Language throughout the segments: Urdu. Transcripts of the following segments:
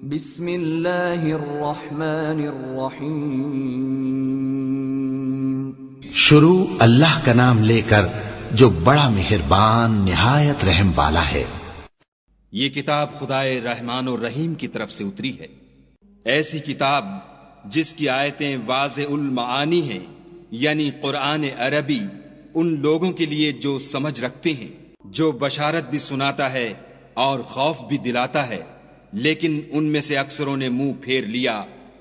بسم اللہ الرحمن الرحیم شروع اللہ کا نام لے کر جو بڑا مہربان نہایت رحم والا ہے۔ یہ کتاب خدائے رحمان و رحیم کی طرف سے اتری ہے، ایسی کتاب جس کی آیتیں واضح المعانی ہیں، یعنی قرآن عربی ان لوگوں کے لیے جو سمجھ رکھتے ہیں، جو بشارت بھی سناتا ہے اور خوف بھی دلاتا ہے، لیکن ان میں سے اکثروں نے منہ پھیر لیا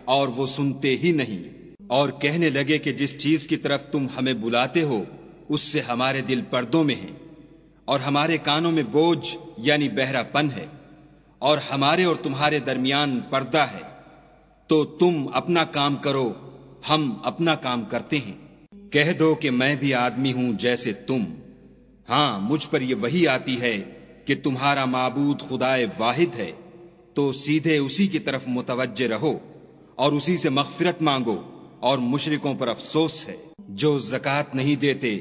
اور وہ سنتے ہی نہیں، اور کہنے لگے کہ جس چیز کی طرف تم ہمیں بلاتے ہو اس سے ہمارے دل پردوں میں ہیں اور ہمارے کانوں میں بوجھ یعنی بہرا پن ہے، اور ہمارے اور تمہارے درمیان پردہ ہے، تو تم اپنا کام کرو ہم اپنا کام کرتے ہیں۔ کہہ دو کہ میں بھی آدمی ہوں جیسے تم، ہاں مجھ پر یہ وحی آتی ہے کہ تمہارا معبود خدائے واحد ہے، تو سیدھے اسی کی طرف متوجہ رہو اور اسی سے مغفرت مانگو، اور مشرکوں پر افسوس ہے جو زکوٰۃ نہیں دیتے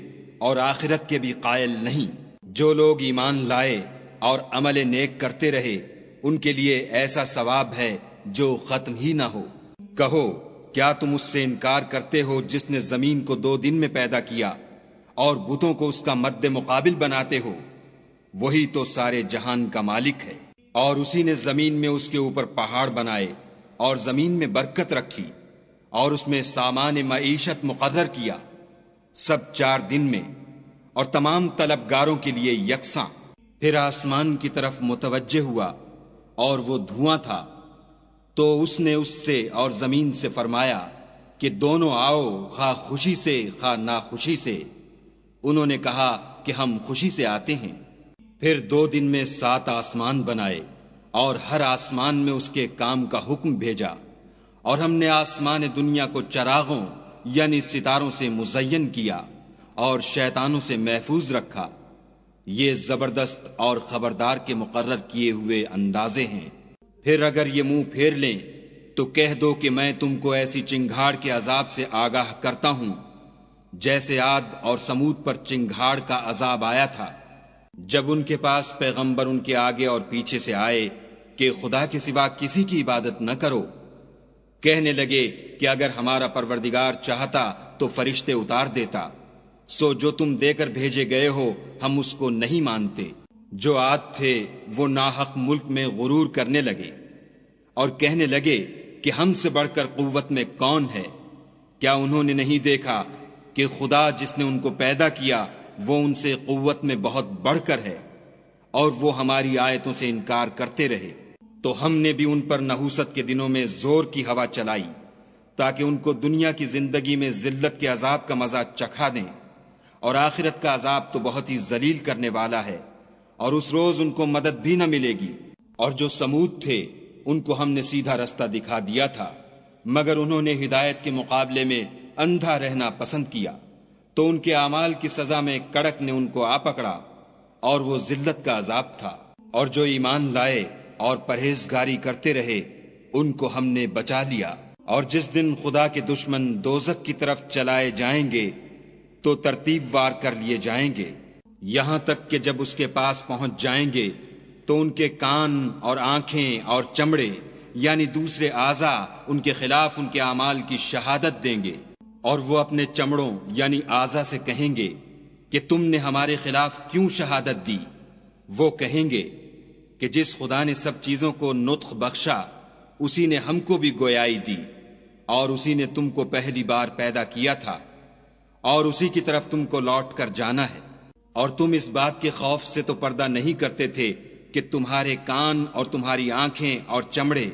اور آخرت کے بھی قائل نہیں۔ جو لوگ ایمان لائے اور عمل نیک کرتے رہے ان کے لیے ایسا ثواب ہے جو ختم ہی نہ ہو۔ کہو کیا تم اس سے انکار کرتے ہو جس نے زمین کو 2 دن میں پیدا کیا اور بتوں کو اس کا مد مقابل بناتے ہو؟ وہی تو سارے جہان کا مالک ہے، اور اسی نے زمین میں اس کے اوپر پہاڑ بنائے اور زمین میں برکت رکھی اور اس میں سامان معیشت مقرر کیا، سب 4 دن میں اور تمام طلبگاروں کے لیے یکساں۔ پھر آسمان کی طرف متوجہ ہوا اور وہ دھواں تھا، تو اس نے اس سے اور زمین سے فرمایا کہ دونوں آؤ، خواہ خوشی سے خواہ ناخوشی سے۔ انہوں نے کہا کہ ہم خوشی سے آتے ہیں۔ پھر 2 دن میں 7 آسمان بنائے اور ہر آسمان میں اس کے کام کا حکم بھیجا، اور ہم نے آسمان دنیا کو چراغوں یعنی ستاروں سے مزین کیا اور شیطانوں سے محفوظ رکھا۔ یہ زبردست اور خبردار کے مقرر کیے ہوئے اندازے ہیں۔ پھر اگر یہ منہ پھیر لیں تو کہہ دو کہ میں تم کو ایسی چنگھاڑ کے عذاب سے آگاہ کرتا ہوں جیسے عاد اور سمود پر چنگھاڑ کا عذاب آیا تھا، جب ان کے پاس پیغمبر ان کے آگے اور پیچھے سے آئے کہ خدا کے سوا کسی کی عبادت نہ کرو۔ کہنے لگے کہ اگر ہمارا پروردگار چاہتا تو فرشتے اتار دیتا، سو جو تم دے کر بھیجے گئے ہو ہم اس کو نہیں مانتے۔ جو عاد تھے وہ ناحق ملک میں غرور کرنے لگے اور کہنے لگے کہ ہم سے بڑھ کر قوت میں کون ہے؟ کیا انہوں نے نہیں دیکھا کہ خدا جس نے ان کو پیدا کیا وہ ان سے قوت میں بہت بڑھ کر ہے، اور وہ ہماری آیتوں سے انکار کرتے رہے۔ تو ہم نے بھی ان پر نحوست کے دنوں میں زور کی ہوا چلائی تاکہ ان کو دنیا کی زندگی میں ذلت کے عذاب کا مزہ چکھا دیں، اور آخرت کا عذاب تو بہت ہی ذلیل کرنے والا ہے، اور اس روز ان کو مدد بھی نہ ملے گی۔ اور جو سمود تھے ان کو ہم نے سیدھا رستہ دکھا دیا تھا، مگر انہوں نے ہدایت کے مقابلے میں اندھا رہنا پسند کیا، تو ان کے اعمال کی سزا میں کڑک نے ان کو آ پکڑا، اور وہ ذلت کا عذاب تھا۔ اور جو ایمان لائے اور پرہیزگاری کرتے رہے ان کو ہم نے بچا لیا۔ اور جس دن خدا کے دشمن دوزخ کی طرف چلائے جائیں گے تو ترتیب وار کر لیے جائیں گے، یہاں تک کہ جب اس کے پاس پہنچ جائیں گے تو ان کے کان اور آنکھیں اور چمڑے یعنی دوسرے اعضاء ان کے خلاف ان کے اعمال کی شہادت دیں گے، اور وہ اپنے چمڑوں یعنی اعضاء سے کہیں گے کہ تم نے ہمارے خلاف کیوں شہادت دی؟ وہ کہیں گے کہ جس خدا نے سب چیزوں کو نطق بخشا اسی نے ہم کو بھی گویائی دی، اور اسی نے تم کو پہلی بار پیدا کیا تھا، اور اسی کی طرف تم کو لوٹ کر جانا ہے۔ اور تم اس بات کے خوف سے تو پردہ نہیں کرتے تھے کہ تمہارے کان اور تمہاری آنکھیں اور چمڑے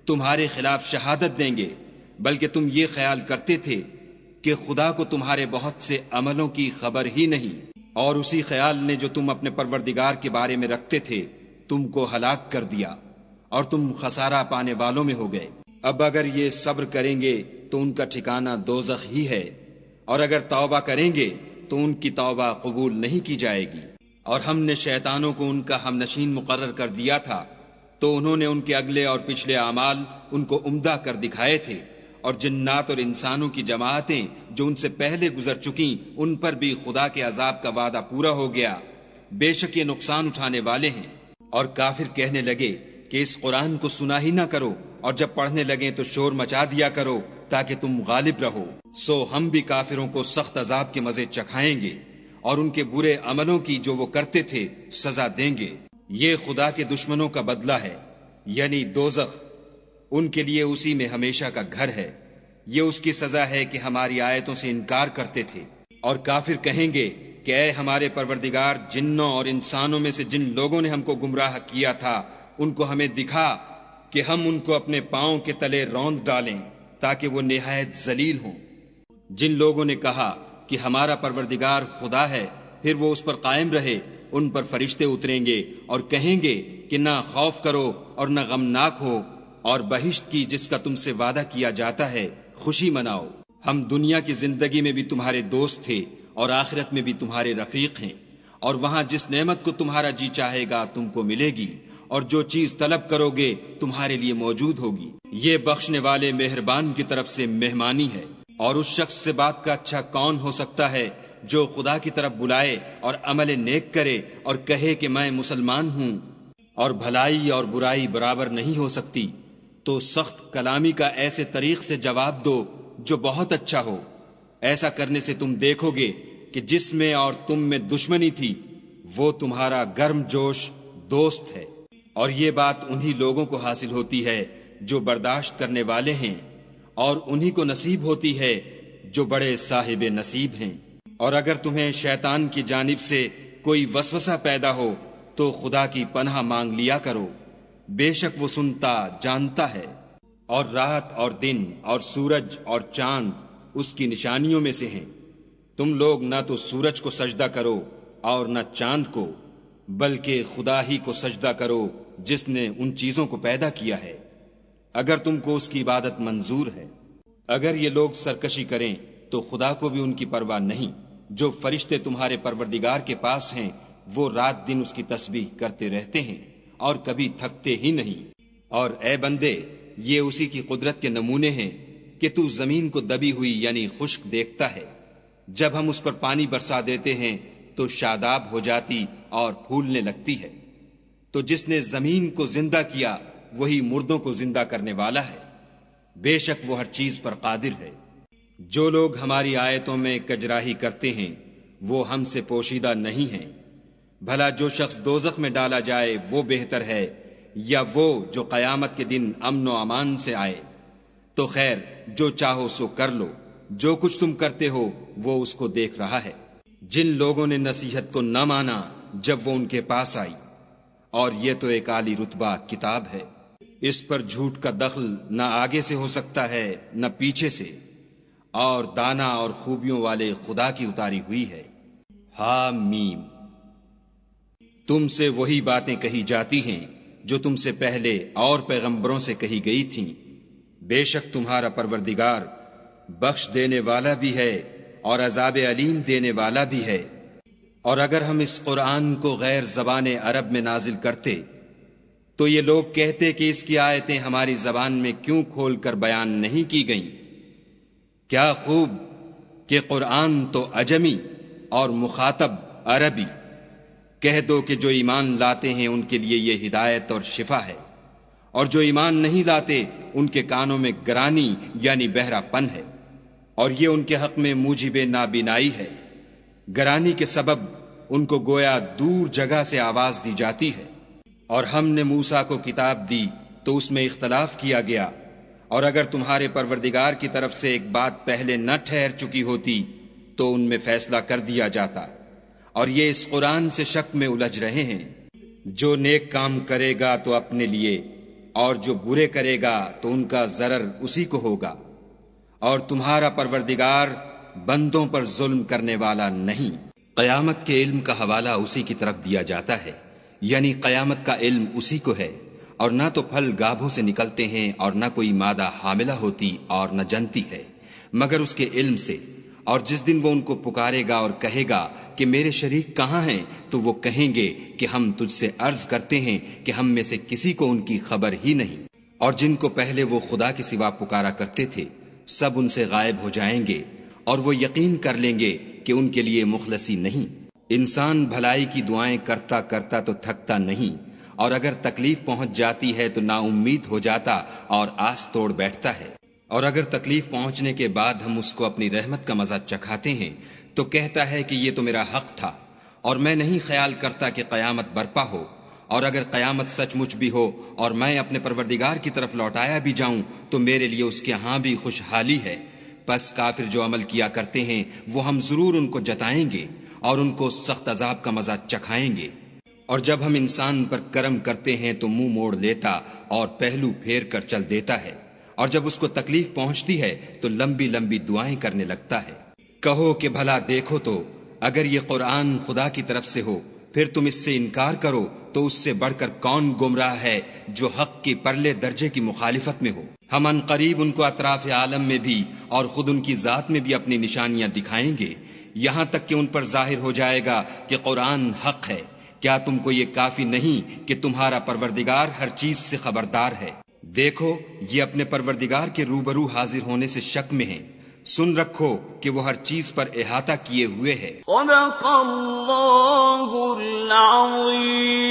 تمہارے خلاف شہادت دیں گے، بلکہ تم یہ خیال کرتے تھے کہ خدا کو تمہارے بہت سے عملوں کی خبر ہی نہیں، اور اسی خیال نے جو تم اپنے پروردگار کے بارے میں رکھتے تھے تم کو ہلاک کر دیا، اور تم خسارہ پانے والوں میں ہو گئے۔ اب اگر یہ صبر کریں گے تو ان کا ٹھکانہ دوزخ ہی ہے، اور اگر توبہ کریں گے تو ان کی توبہ قبول نہیں کی جائے گی۔ اور ہم نے شیطانوں کو ان کا ہم نشین مقرر کر دیا تھا، تو انہوں نے ان کے اگلے اور پچھلے اعمال ان کو عمدہ کر دکھائے تھے، اور جنات اور انسانوں کی جماعتیں جو ان سے پہلے گزر چکیں ان پر بھی خدا کے عذاب کا وعدہ پورا ہو گیا، بے شک یہ نقصان اٹھانے والے ہیں۔ اور کافر کہنے لگے کہ اس قرآن کو سنا ہی نہ کرو، اور جب پڑھنے لگیں تو شور مچا دیا کرو تاکہ تم غالب رہو۔ سو ہم بھی کافروں کو سخت عذاب کے مزے چکھائیں گے اور ان کے برے عملوں کی جو وہ کرتے تھے سزا دیں گے۔ یہ خدا کے دشمنوں کا بدلہ ہے، یعنی دوزخ، ان کے لیے اسی میں ہمیشہ کا گھر ہے۔ یہ اس کی سزا ہے کہ ہماری آیتوں سے انکار کرتے تھے۔ اور کافر کہیں گے کہ اے ہمارے پروردگار، جنوں اور انسانوں میں سے جن لوگوں نے ہم کو گمراہ کیا تھا ان کو ہمیں دکھا کہ ہم ان کو اپنے پاؤں کے تلے روند ڈالیں تاکہ وہ نہایت ذلیل ہوں۔ جن لوگوں نے کہا کہ ہمارا پروردگار خدا ہے، پھر وہ اس پر قائم رہے، ان پر فرشتے اتریں گے اور کہیں گے کہ نہ خوف کرو اور نہ غمناک ہو، اور بہشت کی جس کا تم سے وعدہ کیا جاتا ہے خوشی مناؤ۔ ہم دنیا کی زندگی میں بھی تمہارے دوست تھے اور آخرت میں بھی تمہارے رفیق ہیں، اور وہاں جس نعمت کو تمہارا جی چاہے گا تم کو ملے گی، اور جو چیز طلب کرو گے تمہارے لیے موجود ہوگی۔ یہ بخشنے والے مہربان کی طرف سے مہمانی ہے۔ اور اس شخص سے بات کا اچھا کون ہو سکتا ہے جو خدا کی طرف بلائے اور عمل نیک کرے اور کہے کہ میں مسلمان ہوں، اور بھلائی اور برائی برابر نہیں ہو سکتی، تو سخت کلامی کا ایسے طریق سے جواب دو جو بہت اچھا ہو۔ ایسا کرنے سے تم دیکھو گے کہ جس میں اور تم میں دشمنی تھی وہ تمہارا گرم جوش دوست ہے۔ اور یہ بات انہی لوگوں کو حاصل ہوتی ہے جو برداشت کرنے والے ہیں، اور انہی کو نصیب ہوتی ہے جو بڑے صاحب نصیب ہیں۔ اور اگر تمہیں شیطان کی جانب سے کوئی وسوسہ پیدا ہو تو خدا کی پناہ مانگ لیا کرو، بے شک وہ سنتا جانتا ہے۔ اور رات اور دن اور سورج اور چاند اس کی نشانیوں میں سے ہیں۔ تم لوگ نہ تو سورج کو سجدہ کرو اور نہ چاند کو، بلکہ خدا ہی کو سجدہ کرو جس نے ان چیزوں کو پیدا کیا ہے، اگر تم کو اس کی عبادت منظور ہے۔ اگر یہ لوگ سرکشی کریں تو خدا کو بھی ان کی پرواہ نہیں۔ جو فرشتے تمہارے پروردگار کے پاس ہیں وہ رات دن اس کی تسبیح کرتے رہتے ہیں اور کبھی تھکتے ہی نہیں۔ اور اے بندے، یہ اسی کی قدرت کے نمونے ہیں کہ تو زمین کو دبی ہوئی یعنی خشک دیکھتا ہے، جب ہم اس پر پانی برسا دیتے ہیں تو شاداب ہو جاتی اور پھولنے لگتی ہے۔ تو جس نے زمین کو زندہ کیا وہی مردوں کو زندہ کرنے والا ہے، بے شک وہ ہر چیز پر قادر ہے۔ جو لوگ ہماری آیتوں میں کجراہی کرتے ہیں وہ ہم سے پوشیدہ نہیں ہیں۔ بھلا جو شخص دوزخ میں ڈالا جائے وہ بہتر ہے یا وہ جو قیامت کے دن امن و امان سے آئے؟ تو خیر، جو چاہو سو کر لو، جو کچھ تم کرتے ہو وہ اس کو دیکھ رہا ہے۔ جن لوگوں نے نصیحت کو نہ مانا جب وہ ان کے پاس آئی، اور یہ تو ایک عالی رتبہ کتاب ہے، اس پر جھوٹ کا دخل نہ آگے سے ہو سکتا ہے نہ پیچھے سے، اور دانا اور خوبیوں والے خدا کی اتاری ہوئی ہے۔ حامیم۔ تم سے وہی باتیں کہی جاتی ہیں جو تم سے پہلے اور پیغمبروں سے کہی گئی تھیں۔ بے شک تمہارا پروردگار بخش دینے والا بھی ہے اور عذاب علیم دینے والا بھی ہے۔ اور اگر ہم اس قرآن کو غیر زبان عرب میں نازل کرتے تو یہ لوگ کہتے کہ اس کی آیتیں ہماری زبان میں کیوں کھول کر بیان نہیں کی گئیں؟ کیا خوب کہ قرآن تو عجمی اور مخاطب عربی۔ کہہ دو کہ جو ایمان لاتے ہیں ان کے لیے یہ ہدایت اور شفا ہے، اور جو ایمان نہیں لاتے ان کے کانوں میں گرانی یعنی بہرا پن ہے، اور یہ ان کے حق میں موجب نابینائی ہے۔ گرانی کے سبب ان کو گویا دور جگہ سے آواز دی جاتی ہے۔ اور ہم نے موسیٰ کو کتاب دی تو اس میں اختلاف کیا گیا، اور اگر تمہارے پروردگار کی طرف سے ایک بات پہلے نہ ٹھہر چکی ہوتی تو ان میں فیصلہ کر دیا جاتا۔ اور یہ اس قرآن سے شک میں الجھ رہے ہیں۔ جو نیک کام کرے گا تو اپنے لیے، اور جو برے کرے گا تو ان کا ضرر اسی کو ہوگا، اور تمہارا پروردگار بندوں پر ظلم کرنے والا نہیں۔ قیامت کے علم کا حوالہ اسی کی طرف دیا جاتا ہے، یعنی قیامت کا علم اسی کو ہے۔ اور نہ تو پھل گابھوں سے نکلتے ہیں اور نہ کوئی مادہ حاملہ ہوتی اور نہ جنتی ہے، مگر اس کے علم سے۔ اور جس دن وہ ان کو پکارے گا اور کہے گا کہ میرے شریک کہاں ہیں، تو وہ کہیں گے کہ ہم تجھ سے عرض کرتے ہیں کہ ہم میں سے کسی کو ان کی خبر ہی نہیں۔ اور جن کو پہلے وہ خدا کے سوا پکارا کرتے تھے سب ان سے غائب ہو جائیں گے، اور وہ یقین کر لیں گے کہ ان کے لیے مخلصی نہیں۔ انسان بھلائی کی دعائیں کرتا کرتا تو تھکتا نہیں، اور اگر تکلیف پہنچ جاتی ہے تو نا امید ہو جاتا اور آس توڑ بیٹھتا ہے، اور اگر تکلیف پہنچنے کے بعد ہم اس کو اپنی رحمت کا مزہ چکھاتے ہیں تو کہتا ہے کہ یہ تو میرا حق تھا اور میں نہیں خیال کرتا کہ قیامت برپا ہو، اور اگر قیامت سچ مچ بھی ہو اور میں اپنے پروردگار کی طرف لوٹایا بھی جاؤں تو میرے لیے اس کے ہاں بھی خوشحالی ہے۔ بس کافر جو عمل کیا کرتے ہیں وہ ہم ضرور ان کو جتائیں گے اور ان کو سخت عذاب کا مزہ چکھائیں گے۔ اور جب ہم انسان پر کرم کرتے ہیں تو منہ موڑ لیتا اور پہلو پھیر کر چل دیتا ہے، اور جب اس کو تکلیف پہنچتی ہے تو لمبی لمبی دعائیں کرنے لگتا ہے۔ کہو کہ بھلا دیکھو تو اگر یہ قرآن خدا کی طرف سے ہو پھر تم اس سے انکار کرو تو اس سے بڑھ کر کون گمراہ ہے جو حق کی پرلے درجے کی مخالفت میں ہو۔ ہم ان قریب ان کو اطراف عالم میں بھی اور خود ان کی ذات میں بھی اپنی نشانیاں دکھائیں گے، یہاں تک کہ ان پر ظاہر ہو جائے گا کہ قرآن حق ہے۔ کیا تم کو یہ کافی نہیں کہ تمہارا پروردگار ہر چیز سے خبردار ہے؟ دیکھو یہ اپنے پروردگار کے روبرو حاضر ہونے سے شک میں ہیں، سن رکھو کہ وہ ہر چیز پر احاطہ کیے ہوئے ہے۔ صدق اللہ العظیم۔